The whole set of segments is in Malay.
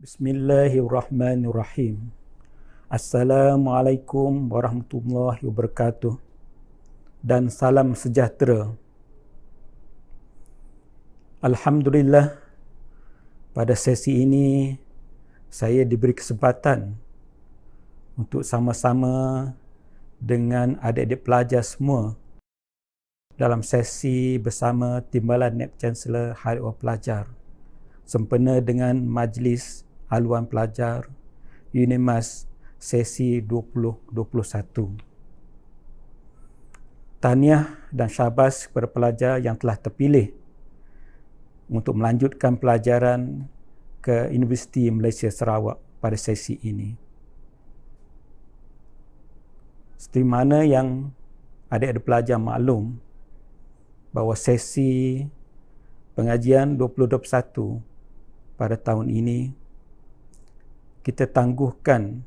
Bismillahirrahmanirrahim. Assalamualaikum warahmatullahi wabarakatuh dan salam sejahtera. Alhamdulillah, pada sesi ini saya diberi kesempatan untuk sama-sama dengan adik-adik pelajar semua dalam sesi bersama Timbalan Naib Chancellor Hari Ehwal Pelajar sempena dengan Majlis Haluan Pelajar UNIMAS sesi 2021. Tahniah dan syabas kepada pelajar yang telah terpilih untuk melanjutkan pelajaran ke Universiti Malaysia Sarawak pada sesi ini. Seperti mana yang adik-adik pelajar maklum bahawa sesi pengajian 2021 pada tahun ini kita tangguhkan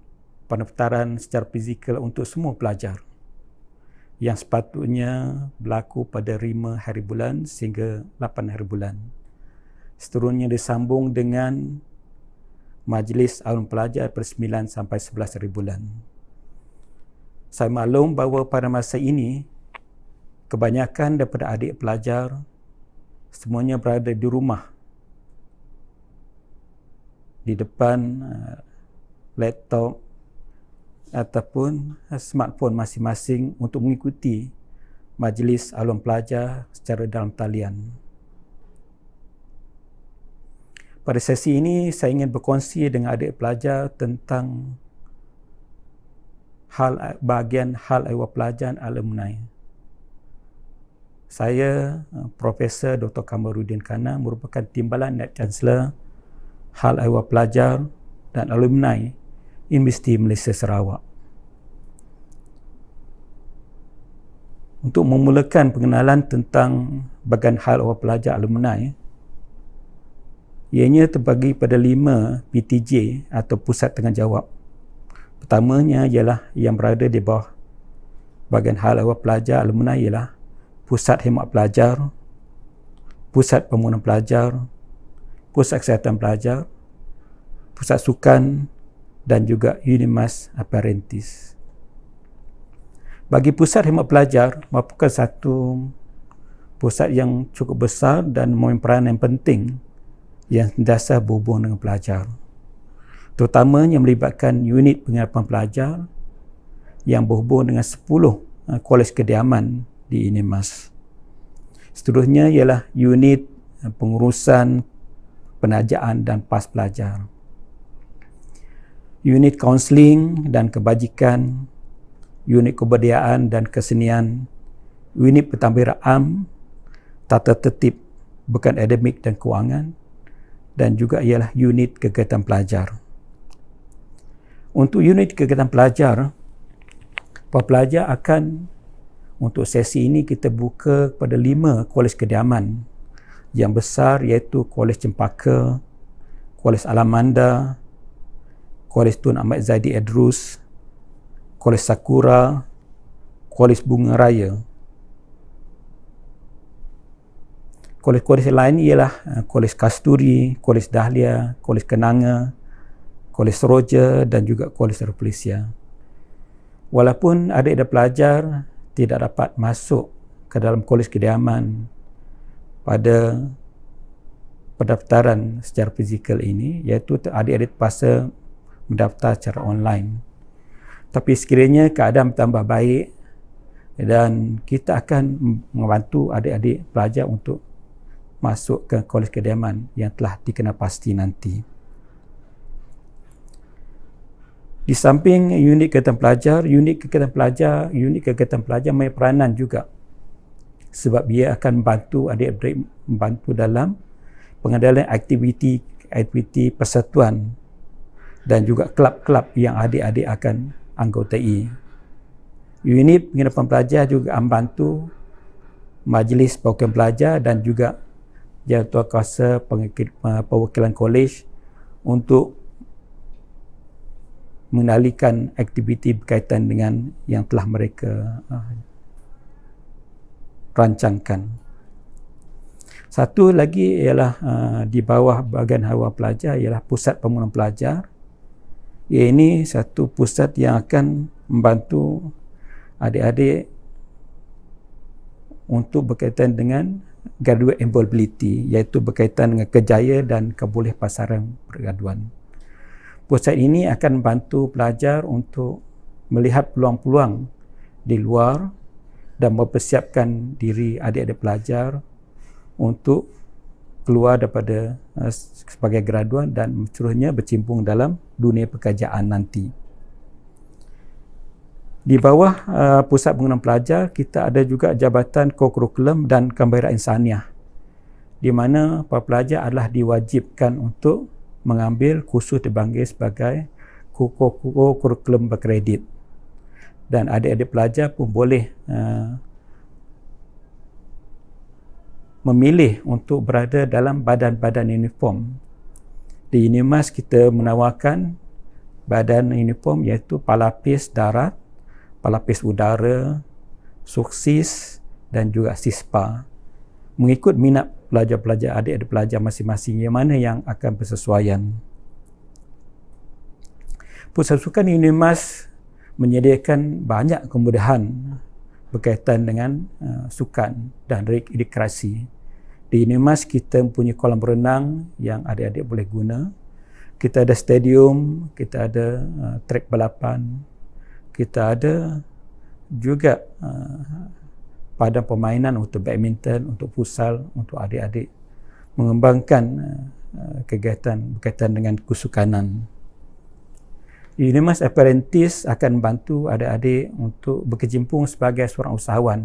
pendaftaran secara fizikal untuk semua pelajar yang sepatutnya berlaku pada 5 hari bulan sehingga 8 hari bulan. Seterusnya disambung dengan Majlis Haluan Pelajar pada 9 sampai 11 hari bulan. Saya maklum bahawa pada masa ini kebanyakan daripada adik pelajar semuanya berada di rumah, di depan laptop ataupun smartphone masing-masing untuk mengikuti majlis haluan pelajar secara dalam talian. Pada sesi ini saya ingin berkongsi dengan adik pelajar tentang bahagian hal ehwal pelajar alumni. Saya, Profesor Dr. Kamarudin Kana, merupakan Timbalan Naib Chancellor Hal Ehwal Pelajar dan Alumni Universiti Malaysia Sarawak. Untuk memulakan pengenalan tentang bahagian hal ehwal pelajar alumni, ianya terbagi pada 5 PTJ atau Pusat Tanggungjawab. Pertamanya ialah yang berada di bawah bahagian hal ehwal pelajar alumni ialah Pusat Khidmat Pelajar, Pusat Pembangunan Pelajar, Pusat Kesihatan Pelajar, Pusat Sukan dan juga UNIMAS Apprentice. Bagi Pusat Khidmat Pelajar merupakan satu pusat yang cukup besar dan mempunyai peranan yang penting yang sentiasa berhubung dengan pelajar, terutamanya melibatkan unit pengarahan pelajar yang berhubung dengan 10 kolej kediaman di UNIMAS. Seterusnya ialah unit pengurusan penajaan dan PAS pelajar, unit kaunseling dan kebajikan, unit kebudayaan dan kesenian, unit pentadbiran am, tata tertib bukan akademik dan kewangan, dan juga ialah unit kegiatan pelajar. Untuk unit kegiatan pelajar, para pelajar akan, untuk sesi ini kita buka kepada 5 kolej kediaman yang besar, iaitu Kolej Cempaka, Kolej Alamanda, Kolej Tun Ahmad Zaidi Edrus, Kolej Sakura, Kolej Bunga Raya. Kolej-kolej lain ialah Kolej Kasturi, Kolej Dahlia, Kolej Kenanga, Kolej Seroja dan juga Kolej Repolisia. Walaupun adik-adik pelajar tidak dapat masuk ke dalam kolej kediaman pada pendaftaran secara fizikal ini, iaitu adik-adik terpaksa mendaftar secara online. Tapi sekiranya keadaan bertambah baik dan kita akan membantu adik-adik pelajar untuk masuk ke kolej kediaman yang telah dikenal pasti nanti. Di samping unit kegiatan pelajar mempunyai peranan juga, sebab ia akan membantu adik-adik dalam pengendalian aktiviti persatuan dan juga kelab-kelab yang adik-adik akan anggotai. Unit penghidupan pelajar juga membantu majlis perwakilan pelajar dan juga jawatankuasa perwakilan kolej untuk mengendalikan aktiviti berkaitan dengan yang telah mereka rancangkan. Satu lagi ialah di bawah bahagian halawan pelajar ialah pusat pembangunan pelajar. Ini satu pusat yang akan membantu adik-adik untuk berkaitan dengan graduate employability, iaitu berkaitan dengan kerjaya dan kebolehpasaran pergraduan. Pusat ini akan membantu pelajar untuk melihat peluang-peluang di luar dan mempersiapkan diri adik-adik pelajar untuk keluar daripada sebagai graduan dan seterusnya bercimpung dalam dunia pekerjaan nanti. Di bawah pusat pengurusan pelajar, kita ada juga Jabatan Kokurikulum dan Kemahiran Insaniah, di mana para pelajar adalah diwajibkan untuk mengambil kursus dipanggil sebagai kokurikulum berkredit. Dan adik-adik pelajar pun boleh memilih untuk berada dalam badan-badan uniform. Di UNIMAS kita menawarkan badan uniform iaitu Palapis Darat, Palapis Udara, Suksis dan juga SISPA. Mengikut minat pelajar-pelajar, adik-adik pelajar masing-masing yang mana yang akan bersesuaian. Pusat sukan UNIMAS menyediakan banyak kemudahan berkaitan dengan sukan dan rekreasi. Di UNIMAS kita mempunyai kolam renang yang adik-adik boleh guna. Kita ada stadium, kita ada trek balapan, kita ada juga padang permainan untuk badminton, untuk futsal, untuk adik-adik mengembangkan kegiatan berkaitan dengan kesukanan. UNIMAS Apprentice akan membantu adik-adik untuk berkecimpung sebagai seorang usahawan,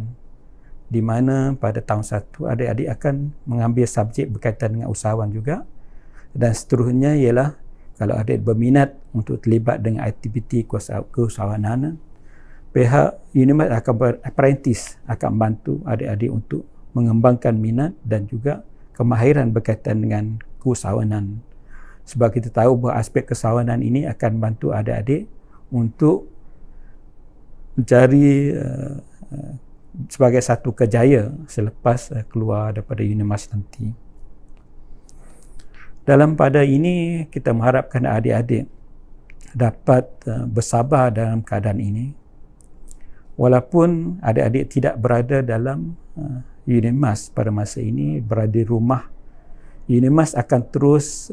di mana pada tahun 1 adik-adik akan mengambil subjek berkaitan dengan usahawan juga, dan seterusnya ialah kalau adik berminat untuk terlibat dengan aktiviti keusahawanan, pihak UNIMAS Apprentice akan membantu adik-adik untuk mengembangkan minat dan juga kemahiran berkaitan dengan keusahawanan. Sebab kita tahu bahawa aspek keusahawanan ini akan membantu adik-adik untuk mencari sebagai satu kejaya selepas keluar daripada UNIMAS nanti. Dalam pada ini kita mengharapkan adik-adik dapat bersabar dalam keadaan ini. Walaupun adik-adik tidak berada dalam UNIMAS pada masa ini, berada di rumah, UNIMAS akan terus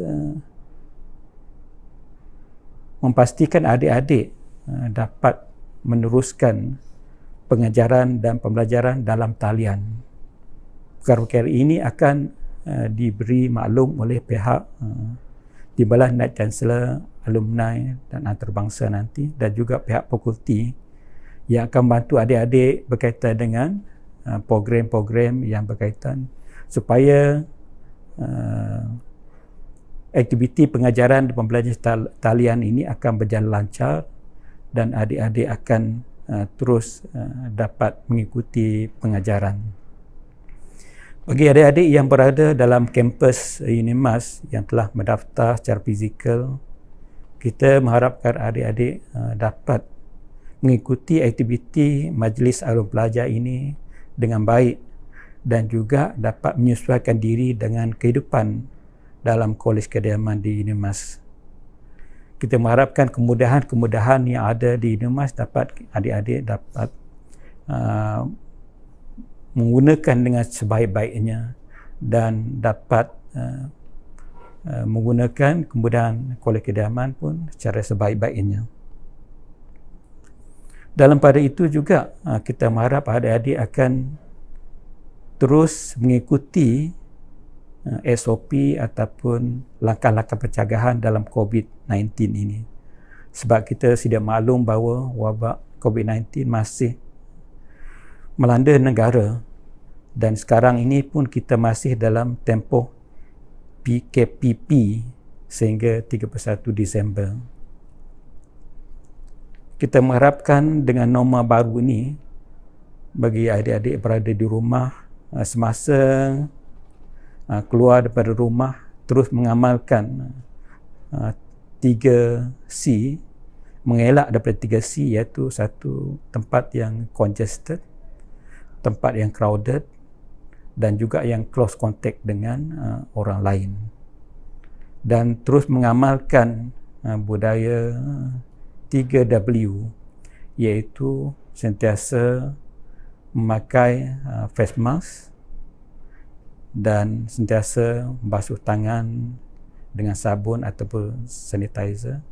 memastikan adik-adik dapat meneruskan pengajaran dan pembelajaran dalam talian. Perkara-perkara ini akan diberi maklum oleh pihak Timbalan Naib Chancellor, alumni dan antarabangsa nanti, dan juga pihak fakulti yang akan membantu adik-adik berkaitan dengan program-program yang berkaitan supaya aktiviti pengajaran dan pembelajaran talian ini akan berjalan lancar dan adik-adik akan terus dapat mengikuti pengajaran. Bagi adik-adik yang berada dalam kampus UNIMAS yang telah mendaftar secara fizikal, kita mengharapkan adik-adik dapat mengikuti aktiviti majlis alumni pelajar ini dengan baik dan juga dapat menyesuaikan diri dengan kehidupan dalam Kolej Kediaman di UNIMAS. Kita mengharapkan kemudahan-kemudahan yang ada di UNIMAS dapat adik-adik dapat menggunakan dengan sebaik-baiknya dan dapat menggunakan kemudahan Kolej Kediaman pun secara sebaik-baiknya. Dalam pada itu juga kita mengharap adik-adik akan terus mengikuti SOP ataupun langkah-langkah pencegahan dalam COVID-19 ini. Sebab kita sedia maklum bahawa wabak COVID-19 masih melanda negara dan sekarang ini pun kita masih dalam tempoh PKPP sehingga 31 Disember. Kita mengharapkan dengan norma baru ini bagi adik-adik berada di rumah semasa keluar daripada rumah terus mengamalkan 3C, mengelak daripada 3C iaitu satu tempat yang congested, tempat yang crowded dan juga yang close contact dengan orang lain, dan terus mengamalkan budaya 3W, iaitu sentiasa memakai face mask dan sentiasa basuh tangan dengan sabun ataupun sanitizer,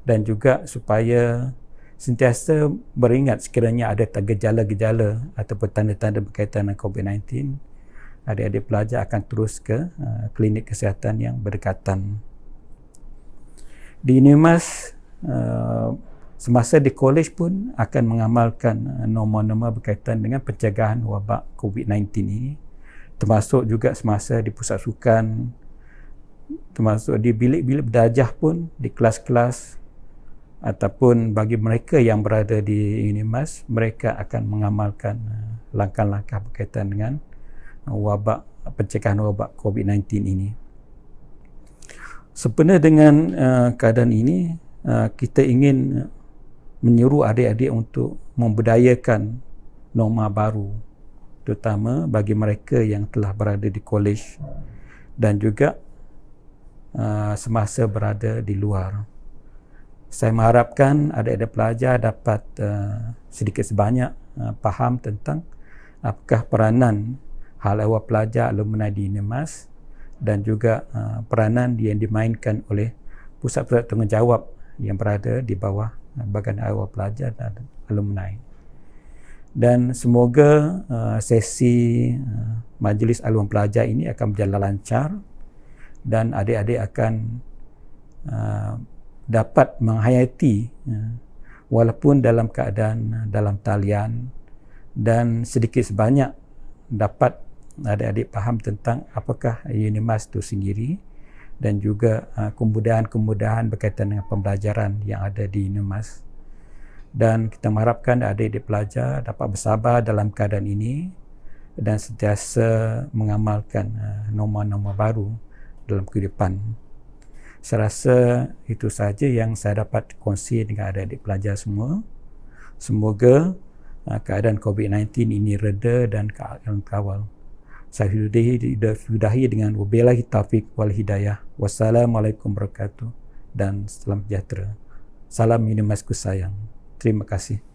dan juga supaya sentiasa beringat sekiranya ada gejala-gejala ataupun tanda-tanda berkaitan dengan COVID-19, adik-adik pelajar akan terus ke klinik kesihatan yang berdekatan. Di UNIMAS, semasa di kolej pun akan mengamalkan norma-norma berkaitan dengan pencegahan wabak COVID-19 ini, termasuk juga semasa di pusat sukan, termasuk di bilik-bilik berdajah pun, di kelas-kelas, ataupun bagi mereka yang berada di UNIMAS, mereka akan mengamalkan langkah-langkah berkaitan dengan wabak, pencegahan wabak COVID-19 ini. Sempena dengan keadaan ini, kita ingin menyuruh adik-adik untuk membudayakan norma baru, terutama bagi mereka yang telah berada di kolej dan juga semasa berada di luar. Saya mengharapkan adik-adik pelajar dapat sedikit sebanyak faham tentang apakah peranan hal ehwal pelajar alumni di UNIMAS dan juga peranan yang dimainkan oleh pusat-pusat tanggungjawab yang berada di bawah Badan Ehwal Pelajar dan Alumni. Dan semoga sesi majlis alumni pelajar ini akan berjalan lancar dan adik-adik akan dapat menghayati walaupun dalam keadaan dalam talian, dan sedikit sebanyak dapat adik-adik faham tentang apakah UNIMAS itu sendiri dan juga kemudahan-kemudahan berkaitan dengan pembelajaran yang ada di UNIMAS. Dan kita mengharapkan adik-adik pelajar dapat bersabar dalam keadaan ini dan sentiasa mengamalkan norma-norma baru dalam kehidupan. Saya rasa itu sahaja yang saya dapat kongsi dengan adik-adik pelajar semua. Semoga keadaan COVID-19 ini reda dan kawal. Saya sudahi dengan wabillahi taufiq wal hidayah. Wassalamualaikum warahmatullahi wabarakatuh dan salam sejahtera. Salam UNIMAS ku sayang. Terima kasih.